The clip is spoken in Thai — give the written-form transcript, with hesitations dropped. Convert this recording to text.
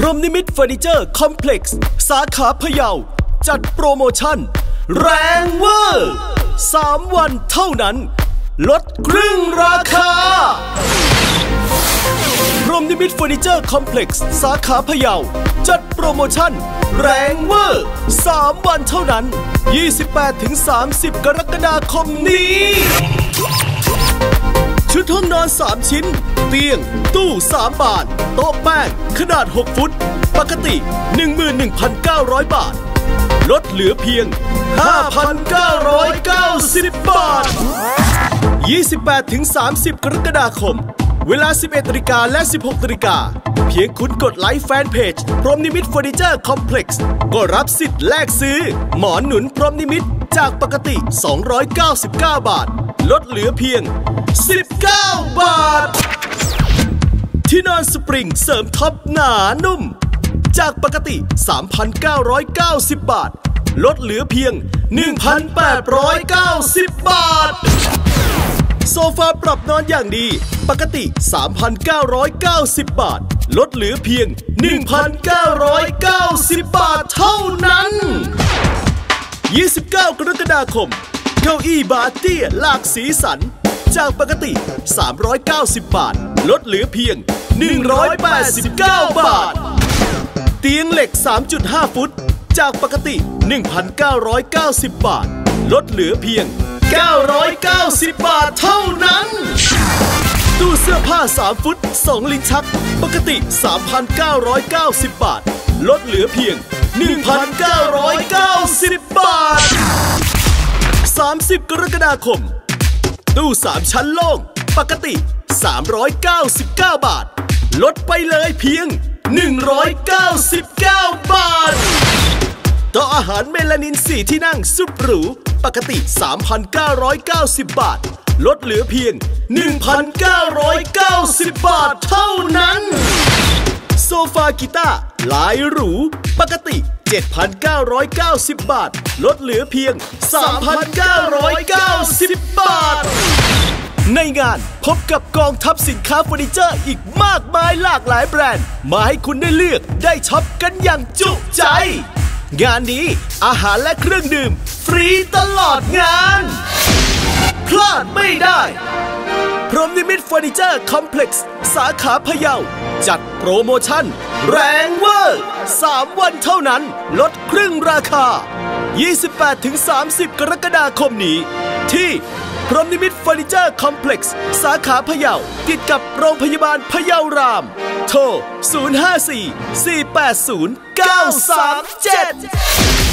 รมนิมิตเฟอร์นิเจอร์คอมเพล็กซ์สาขาพะเยาจัดโปรโมชั่นแรงเวอร์3 วันเท่านั้นลดครึ่งราคารมนิมิตเฟอร์นิเจอร์คอมเพล็กซ์สาขาพะเยาจัดโปรโมชั่นแรงเวอร์3 วันเท่านั้น 28-30 กรกฎาคมนี้ชุดห้องนอน3 ชิ้นเตียงตู้3 บานโต๊ะแป้งขนาด6 ฟุตปกติ 11,900 บาทลดเหลือเพียง 5,990 บาท 28-30 กรกฎาคมเวลา 11 นาฬิกาและ 16 นาฬิกาเพียงคุณกดไลค์แฟนเพจพรหมนิมิตเฟอร์นิเจอร์คอมเพล็กซ์ก็รับสิทธิ์แลกซื้อหมอนหนุนพรหมนิมิตจากปกติ 299 บาทลดเหลือเพียง 19 บาทที่นอนสปริงเสริมท็อปหนานุ่มจากปกติ 3,990 บาทลดเหลือเพียง 1,890 บาทโซฟาปรับนอนอย่างดีปกติ 3,990 บาทลดเหลือเพียง 1,990 บาทเท่านั้น 29 กรกฎาคมเก้าอี้บาร์เตี้ยหลากสีสันจากปกติ 390 บาทลดเหลือเพียง 189 บาทเตียงเหล็ก 3.5 ฟุตจากปกติ 1,990 บาทลดเหลือเพียง 990 บาทเท่านั้นตู้เสื้อผ้า3 ฟุต2 ลิ้นชักปกติ 3,990 บาทลดเหลือเพียง 1,990 บาท30 กรกฎาคมตู้3 ชั้นโล่งปกติ 399 บาทลดไปเลยเพียง 199 บาทโต๊ะอาหารเมลานิน4 ที่นั่งสุดหรูปกติ 3,990 บาทลดเหลือเพียง 1,990 บาทเท่านั้นโซฟากีตาร์ลายหรูปกติ 7,990 บาทลดเหลือเพียง 3,990 บาทในงานพบกับกองทัพสินค้าเฟอร์นิเจอร์อีกมากมายหลากหลายแบรนด์มาให้คุณได้เลือกได้ช็อปกันอย่างจุใจงานนี้อาหารและเครื่องดื่มฟรีตลอดงานพลาดไม่ได้พรหมนิมิตเฟอร์นิเจอร์คอมเพล็กซ์สาขาพะเยาจัดโปรโมชั่นแรงเวอร์3 วันเท่านั้นลดครึ่งราคา 28-30 กรกฎาคมนี้ที่พรหมนิมิตเฟอร์นิเจอร์คอมเพล็กซ์สาขาพะเยาติดกับโรงพยาบาลพะเยารามโทร 054 480 937